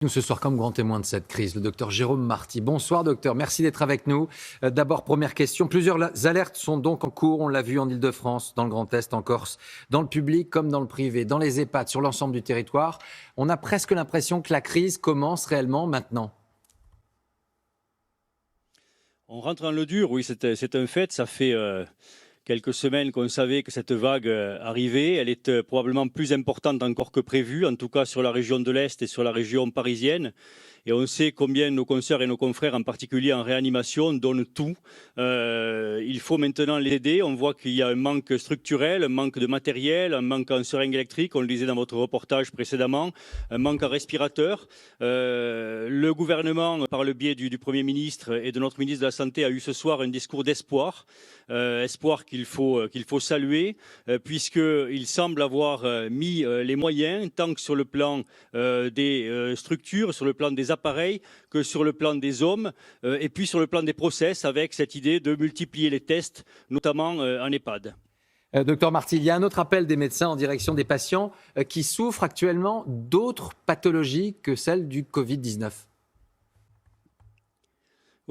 Nous ce soir comme grand témoin de cette crise, le docteur Jérôme Marty. Bonsoir docteur, merci d'être avec nous. D'abord, première question, plusieurs alertes sont donc en cours, on l'a vu en Ile-de-France, dans le Grand Est, en Corse, dans le public comme dans le privé, dans les EHPAD, sur l'ensemble du territoire. On a presque l'impression que la crise commence réellement maintenant. On rentre dans le dur, oui, c'est un fait, ça fait quelques semaines qu'on savait que cette vague arrivait. Elle est probablement plus importante encore que prévu, en tout cas sur la région de l'Est et sur la région parisienne. Et on sait combien nos consoeurs et nos confrères, en particulier en réanimation, donnent tout. Il faut maintenant les aider. On voit qu'il y a un manque structurel, un manque de matériel, un manque en seringues électriques, on le disait dans votre reportage précédemment, un manque en respirateurs. Le gouvernement, par le biais du Premier ministre et de notre ministre de la Santé, a eu ce soir un discours d'espoir. Espoir qu'il faut saluer, puisqu'il semble avoir mis les moyens, tant que sur le plan des structures, sur le plan des appareils, que sur le plan des hommes, et puis sur le plan des process, avec cette idée de multiplier les tests, notamment en EHPAD. Docteur Marty, il y a un autre appel des médecins en direction des patients qui souffrent actuellement d'autres pathologies que celles du Covid-19.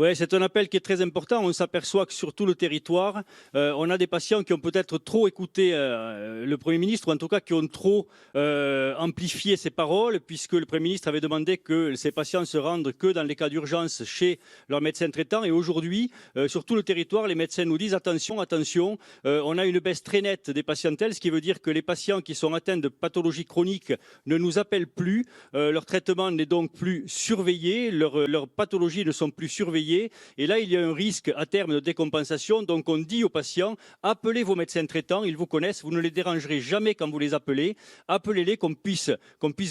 Oui, c'est un appel qui est très important. On s'aperçoit que sur tout le territoire, on a des patients qui ont peut-être trop écouté le Premier ministre, ou en tout cas qui ont trop amplifié ses paroles, puisque le Premier ministre avait demandé que ces patients se rendent que dans les cas d'urgence chez leur médecin traitant. Et aujourd'hui, sur tout le territoire, les médecins nous disent attention, attention, on a une baisse très nette des patientèles, ce qui veut dire que les patients qui sont atteints de pathologies chroniques ne nous appellent plus, leur traitement n'est donc plus surveillé, leurs pathologies ne sont plus surveillées. Et là, il y a un risque à terme de décompensation. Donc, on dit aux patients, appelez vos médecins traitants, ils vous connaissent, vous ne les dérangerez jamais quand vous les appelez. Appelez-les, qu'on puisse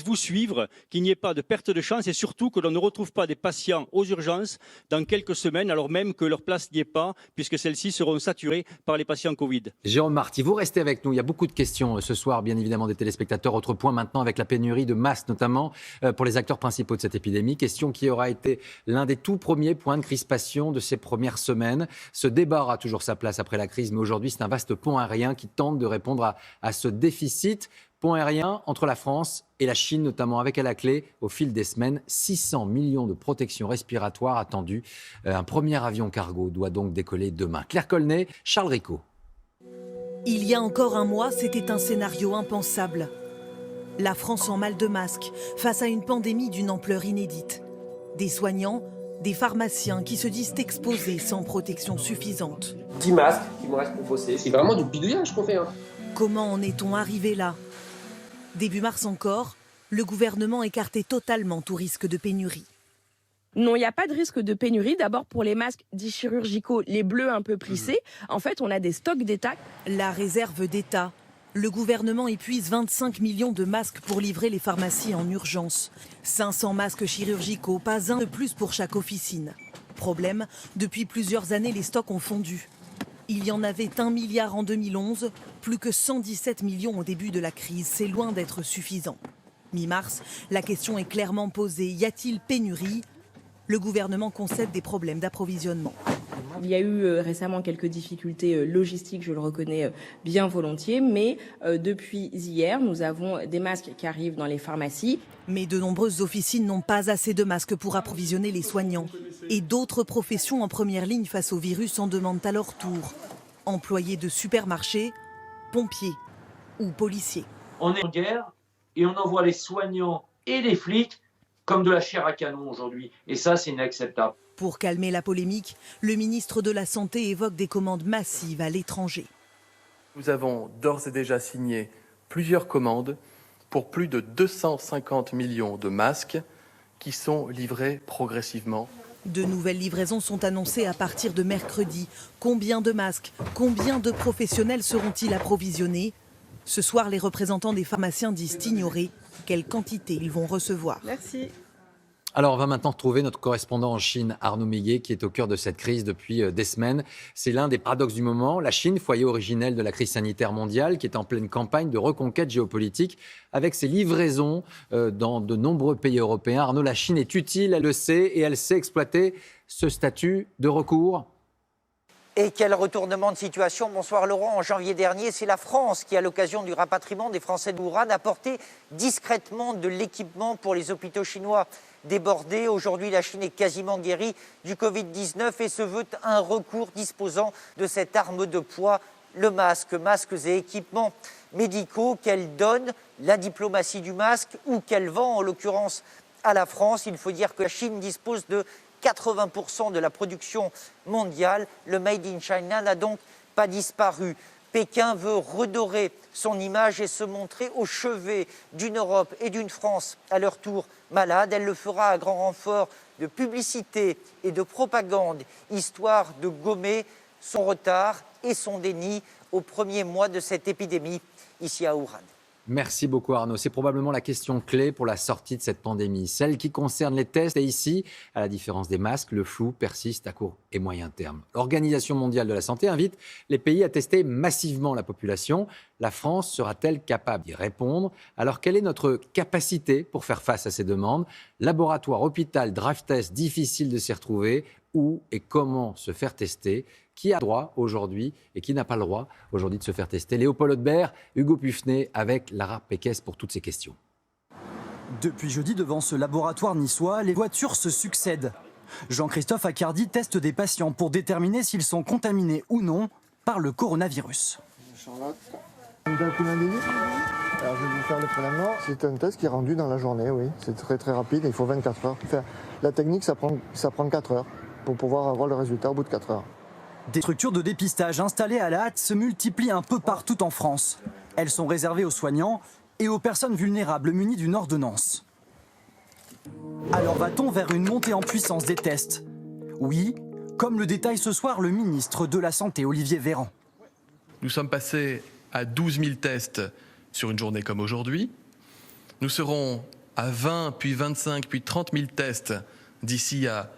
vous suivre, qu'il n'y ait pas de perte de chance et surtout que l'on ne retrouve pas des patients aux urgences dans quelques semaines, alors même que leur place n'y est pas, puisque celles-ci seront saturées par les patients Covid. Jérôme Marty, vous restez avec nous. Il y a beaucoup de questions ce soir, bien évidemment, des téléspectateurs. Autre point maintenant avec la pénurie de masques, notamment pour les acteurs principaux de cette épidémie. Question qui aura été l'un des tout premiers points de crispation de ces premières semaines. Ce débat aura toujours sa place après la crise, mais aujourd'hui, c'est un vaste pont aérien qui tente de répondre à ce déficit. Pont aérien entre la France et la Chine, notamment avec à la clé, au fil des semaines, 600 millions de protections respiratoires attendues. Un premier avion cargo doit donc décoller demain. Claire Colnet, Charles Ricot. Il y a encore un mois, c'était un scénario impensable. La France en mal de masques face à une pandémie d'une ampleur inédite. Des soignants, des pharmaciens qui se disent exposés sans protection suffisante. 10 masques qui me restent pour bosser. C'est vraiment du bidouillage qu'on fait. Comment en est-on arrivé là ? Début mars encore, le gouvernement écartait totalement tout risque de pénurie. Non, il n'y a pas de risque de pénurie. D'abord, pour les masques dits chirurgicaux, les bleus un peu plissés, en fait, on a des stocks d'État. La réserve d'État. Le gouvernement épuise 25 millions de masques pour livrer les pharmacies en urgence. 500 masques chirurgicaux, pas un de plus pour chaque officine. Problème, depuis plusieurs années, les stocks ont fondu. Il y en avait 1 milliard en 2011, plus que 117 millions au début de la crise. C'est loin d'être suffisant. Mi-mars, la question est clairement posée. Y a-t-il pénurie ? Le gouvernement concède des problèmes d'approvisionnement. Il y a eu récemment quelques difficultés logistiques, je le reconnais bien volontiers, mais depuis hier, nous avons des masques qui arrivent dans les pharmacies. Mais de nombreuses officines n'ont pas assez de masques pour approvisionner les soignants. Et d'autres professions en première ligne face au virus en demandent à leur tour. Employés de supermarchés, pompiers ou policiers. On est en guerre et on envoie les soignants et les flics comme de la chair à canon aujourd'hui. Et ça, c'est inacceptable. Pour calmer la polémique, le ministre de la Santé évoque des commandes massives à l'étranger. Nous avons d'ores et déjà signé plusieurs commandes pour plus de 250 millions de masques qui sont livrés progressivement. De nouvelles livraisons sont annoncées à partir de mercredi. Combien de masques, combien de professionnels seront-ils approvisionnés ? Ce soir, les représentants des pharmaciens disent ignorer quelle quantité ils vont recevoir. Merci. Alors, on va maintenant retrouver notre correspondant en Chine, Arnaud Méguet, qui est au cœur de cette crise depuis des semaines. C'est l'un des paradoxes du moment. La Chine, foyer originel de la crise sanitaire mondiale, qui est en pleine campagne de reconquête géopolitique, avec ses livraisons dans de nombreux pays européens. Arnaud, la Chine est utile, elle le sait, et elle sait exploiter ce statut de recours. Et quel retournement de situation. Bonsoir Laurent. En janvier dernier, c'est la France qui, à l'occasion du rapatriement des Français de Wuhan, a apporté discrètement de l'équipement pour les hôpitaux chinois débordés. Aujourd'hui, la Chine est quasiment guérie du Covid-19 et se veut un recours disposant de cette arme de poids, le masque. Masques et équipements médicaux qu'elle donne, la diplomatie du masque ou qu'elle vend en l'occurrence à la France. Il faut dire que la Chine dispose de 80% de la production mondiale. Le Made in China n'a donc pas disparu. Pékin veut redorer son image et se montrer au chevet d'une Europe et d'une France à leur tour malade. Elle le fera à grand renfort de publicité et de propagande, histoire de gommer son retard et son déni au premier mois de cette épidémie ici à Wuhan. Merci beaucoup Arnaud. C'est probablement la question clé pour la sortie de cette pandémie, celle qui concerne les tests. Et ici, à la différence des masques, le flou persiste à court et moyen terme. L'Organisation mondiale de la santé invite les pays à tester massivement la population. La France sera-t-elle capable d'y répondre? Alors, quelle est notre capacité pour faire face à ces demandes? Laboratoire, hôpital, drive-test, difficile de s'y retrouver. Où et comment se faire tester? Qui a droit aujourd'hui et qui n'a pas le droit aujourd'hui de se faire tester? Léopold Haudebert, Hugo Puffnet avec Lara Pékès pour toutes ces questions. Depuis jeudi, devant ce laboratoire niçois, les voitures se succèdent. Jean-Christophe Accardi teste des patients pour déterminer s'ils sont contaminés ou non par le coronavirus. Charlotte, alors je vais vous faire le prélèvement. C'est un test qui est rendu dans la journée, oui. C'est très très rapide, il faut 24 heures. Enfin, la technique, ça prend 4 heures pour pouvoir avoir le résultat au bout de 4 heures. Des structures de dépistage installées à la hâte se multiplient un peu partout en France. Elles sont réservées aux soignants et aux personnes vulnérables munies d'une ordonnance. Alors va-t-on vers une montée en puissance des tests? Oui, comme le détaille ce soir le ministre de la Santé, Olivier Véran. Nous sommes passés à 12 000 tests sur une journée comme aujourd'hui. Nous serons à 20, puis 25, puis 30 000 tests d'ici à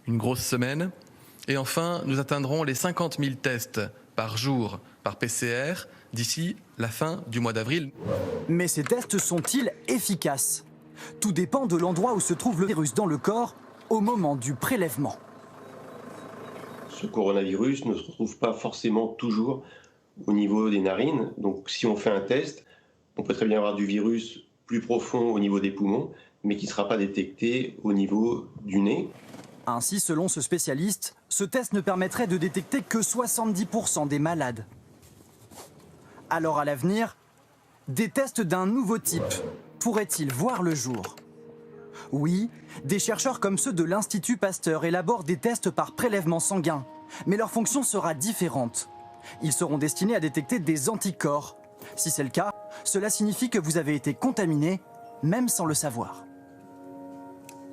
une grosse semaine. Et enfin, nous atteindrons les 50 000 tests par jour par PCR d'ici la fin du mois d'avril. Mais ces tests sont-ils efficaces? Tout dépend de l'endroit où se trouve le virus dans le corps au moment du prélèvement. Ce coronavirus ne se retrouve pas forcément toujours au niveau des narines. Donc si on fait un test, on peut très bien avoir du virus plus profond au niveau des poumons, mais qui ne sera pas détecté au niveau du nez. Ainsi, selon ce spécialiste, ce test ne permettrait de détecter que 70% des malades. Alors à l'avenir, des tests d'un nouveau type pourraient-ils voir le jour? Oui, des chercheurs comme ceux de l'Institut Pasteur élaborent des tests par prélèvement sanguin, mais leur fonction sera différente. Ils seront destinés à détecter des anticorps. Si c'est le cas, cela signifie que vous avez été contaminé, même sans le savoir.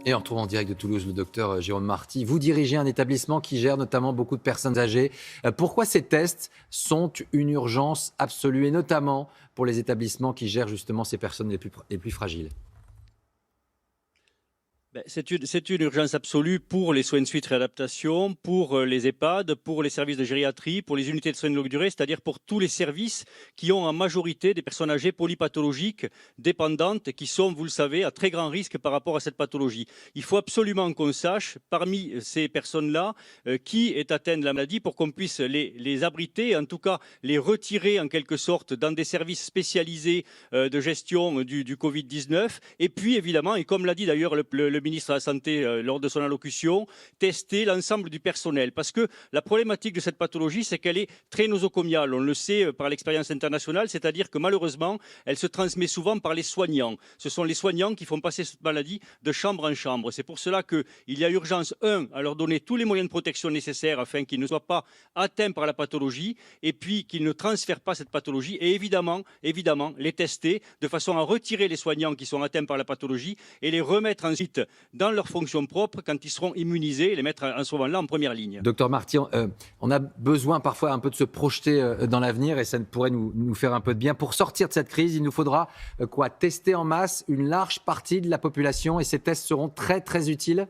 Et on retrouve en direct de Toulouse le docteur Jérôme Marty. Vous dirigez un établissement qui gère notamment beaucoup de personnes âgées. Pourquoi ces tests sont une urgence absolue, et notamment pour les établissements qui gèrent justement ces personnes les plus fragiles? C'est une urgence absolue pour les soins de suite réadaptation, pour les EHPAD, pour les services de gériatrie, pour les unités de soins de longue durée, c'est-à-dire pour tous les services qui ont en majorité des personnes âgées polypathologiques, dépendantes, qui sont, vous le savez, à très grand risque par rapport à cette pathologie. Il faut absolument qu'on sache, parmi ces personnes-là, qui est atteint de la maladie pour qu'on puisse les abriter, en tout cas les retirer en quelque sorte dans des services spécialisés de gestion du Covid-19. Et puis évidemment, et comme l'a dit d'ailleurs le ministre de la Santé lors de son allocution, tester l'ensemble du personnel. Parce que la problématique de cette pathologie, c'est qu'elle est très nosocomiale. On le sait par l'expérience internationale, c'est-à-dire que malheureusement, elle se transmet souvent par les soignants. Ce sont les soignants qui font passer cette maladie de chambre en chambre. C'est pour cela qu'il y a urgence, à leur donner tous les moyens de protection nécessaires afin qu'ils ne soient pas atteints par la pathologie, et puis qu'ils ne transfèrent pas cette pathologie, et évidemment, les tester de façon à retirer les soignants qui sont atteints par la pathologie et les remettre ensuite dans leurs fonctions propres quand ils seront immunisés et les mettre en ce moment-là en première ligne. Docteur Marty, on a besoin parfois un peu de se projeter dans l'avenir et ça pourrait nous faire un peu de bien. Pour sortir de cette crise, il nous faudra tester en masse une large partie de la population et ces tests seront très très utiles?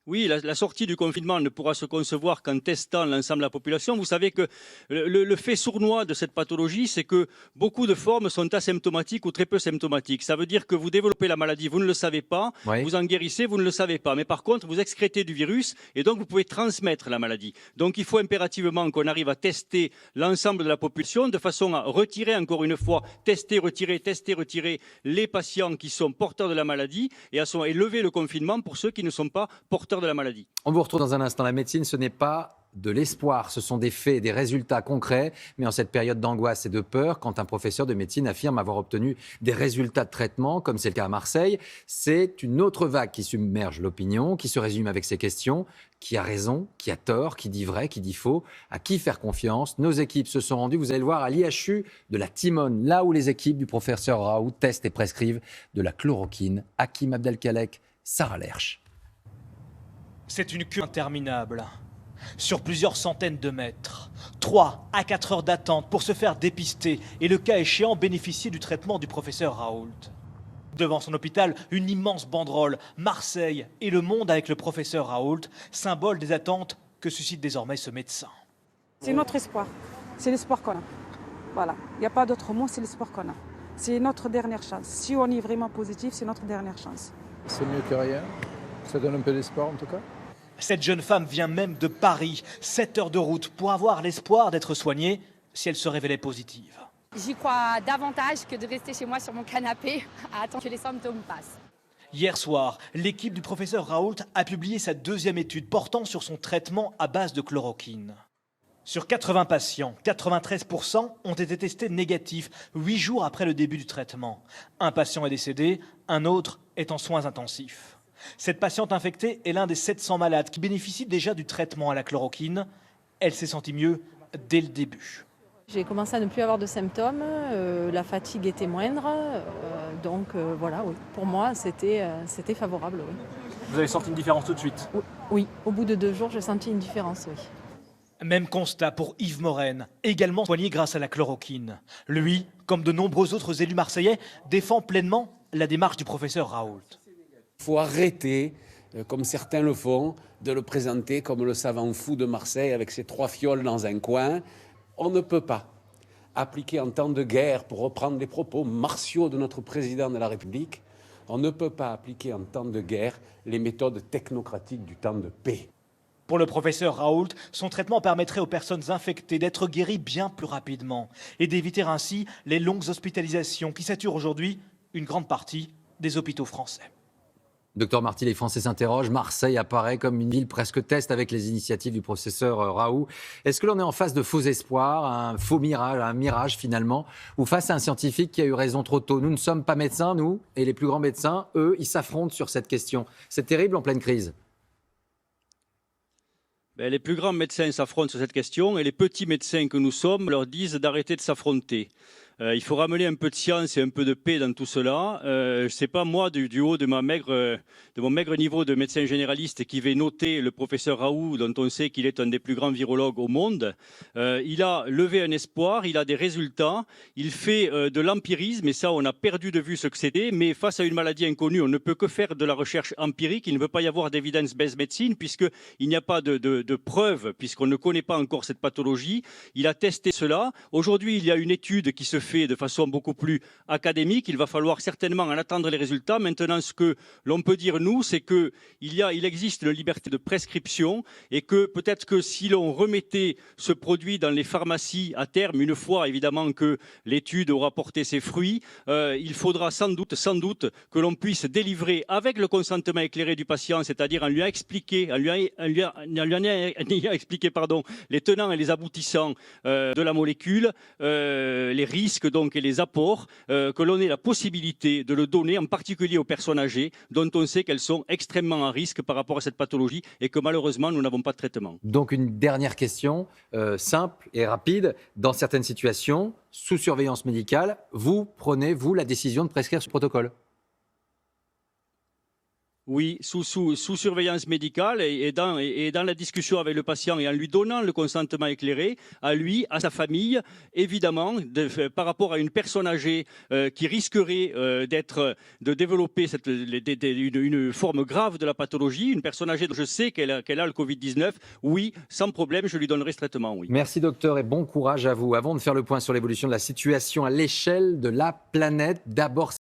Oui, la sortie du confinement ne pourra se concevoir qu'en testant l'ensemble de la population. Vous savez que le fait sournois de cette pathologie, c'est que beaucoup de formes sont asymptomatiques ou très peu symptomatiques. Ça veut dire que vous développez la maladie, vous ne le savez pas, Oui. vous en guérissez, vous ne le savez pas. Mais par contre, vous excrétez du virus et donc vous pouvez transmettre la maladie. Donc il faut impérativement qu'on arrive à tester l'ensemble de la population de façon à retirer encore une fois, tester, retirer les patients qui sont porteurs de la maladie et lever le confinement pour ceux qui ne sont pas porteurs de la maladie. On vous retrouve dans un instant. La médecine, ce n'est pas de l'espoir, ce sont des faits, des résultats concrets. Mais en cette période d'angoisse et de peur, quand un professeur de médecine affirme avoir obtenu des résultats de traitement, comme c'est le cas à Marseille, c'est une autre vague qui submerge l'opinion, qui se résume avec ces questions. Qui a raison, qui a tort, qui dit vrai, qui dit faux, à qui faire confiance? Nos équipes se sont rendues, vous allez le voir, à l'IHU de la Timone, là où les équipes du professeur Raoult testent et prescrivent de la chloroquine. Hakim Abdelkalek, Sarah Lerche. C'est une queue interminable, sur plusieurs centaines de mètres. 3 à 4 heures d'attente pour se faire dépister et le cas échéant bénéficier du traitement du professeur Raoult. Devant son hôpital, une immense banderole, Marseille et le monde avec le professeur Raoult, symbole des attentes que suscite désormais ce médecin. C'est notre espoir, c'est l'espoir qu'on a. Voilà, il n'y a pas d'autre mot, c'est l'espoir qu'on a. C'est notre dernière chance. Si on est vraiment positif, c'est notre dernière chance. C'est mieux que rien, ça donne un peu d'espoir en tout cas. Cette jeune femme vient même de Paris, 7 heures de route, pour avoir l'espoir d'être soignée si elle se révélait positive. J'y crois davantage que de rester chez moi sur mon canapé à attendre que les symptômes passent. Hier soir, l'équipe du professeur Raoult a publié sa deuxième étude portant sur son traitement à base de chloroquine. Sur 80 patients, 93% ont été testés négatifs 8 jours après le début du traitement. Un patient est décédé, un autre est en soins intensifs. Cette patiente infectée est l'un des 700 malades qui bénéficient déjà du traitement à la chloroquine. Elle s'est sentie mieux dès le début. J'ai commencé à ne plus avoir de symptômes, la fatigue était moindre, donc voilà, oui. Pour moi, c'était favorable. Oui. Vous avez senti une différence tout de suite? Oui, au bout de 2 jours, j'ai senti une différence, oui. Même constat pour Yves Morène, également soigné grâce à la chloroquine. Lui, comme de nombreux autres élus marseillais, défend pleinement la démarche du professeur Raoult. Il faut arrêter, comme certains le font, de le présenter comme le savant fou de Marseille avec ses 3 fioles dans un coin. On ne peut pas appliquer en temps de guerre, pour reprendre les propos martiaux de notre président de la République, on ne peut pas appliquer en temps de guerre les méthodes technocratiques du temps de paix. Pour le professeur Raoult, son traitement permettrait aux personnes infectées d'être guéries bien plus rapidement et d'éviter ainsi les longues hospitalisations qui saturent aujourd'hui une grande partie des hôpitaux français. Docteur Marty, les Français s'interrogent. Marseille apparaît comme une ville presque test avec les initiatives du professeur Raoult. Est-ce que l'on est en face de faux espoirs, un faux mirage, un mirage finalement, ou face à un scientifique qui a eu raison trop tôt? Nous ne sommes pas médecins, nous, et les plus grands médecins, eux, ils s'affrontent sur cette question. C'est terrible en pleine crise. Les plus grands médecins s'affrontent sur cette question et les petits médecins que nous sommes leur disent d'arrêter de s'affronter. Il faut ramener un peu de science et un peu de paix dans tout cela. C'est pas moi, du haut de mon maigre niveau de médecin généraliste, qui vais noter le professeur Raoult, dont on sait qu'il est un des plus grands virologues au monde. Il a levé un espoir, il a des résultats, il fait de l'empirisme, et ça, on a perdu de vue ce que c'était. Mais face à une maladie inconnue, on ne peut que faire de la recherche empirique. Il ne veut pas y avoir d'évidence-based médecine, puisqu'il n'y a pas de preuves, puisqu'on ne connaît pas encore cette pathologie. Il a testé cela. Aujourd'hui, il y a une étude qui se fait de façon beaucoup plus académique. Il va falloir certainement en attendre les résultats. Maintenant, ce que l'on peut dire, nous, c'est qu'il existe une liberté de prescription et que peut-être que si l'on remettait ce produit dans les pharmacies à terme, une fois évidemment que l'étude aura porté ses fruits, il faudra sans doute que l'on puisse délivrer avec le consentement éclairé du patient, c'est-à-dire en lui ayant expliqué les tenants et les aboutissants de la molécule, les risques donc et les apports, que l'on ait la possibilité de le donner, en particulier aux personnes âgées, dont on sait qu'elles sont extrêmement à risque par rapport à cette pathologie et que malheureusement nous n'avons pas de traitement. Donc une dernière question, simple et rapide. Dans certaines situations, sous surveillance médicale, vous prenez, vous, la décision de prescrire ce protocole? Oui, sous surveillance médicale et dans la discussion avec le patient et en lui donnant le consentement éclairé, à lui, à sa famille, évidemment, par rapport à une personne âgée qui risquerait de développer une forme grave de la pathologie, une personne âgée dont je sais qu'elle a le Covid-19, oui, sans problème, je lui donnerai ce traitement, oui. Merci docteur et bon courage à vous. Avant de faire le point sur l'évolution de la situation à l'échelle de la planète, d'abord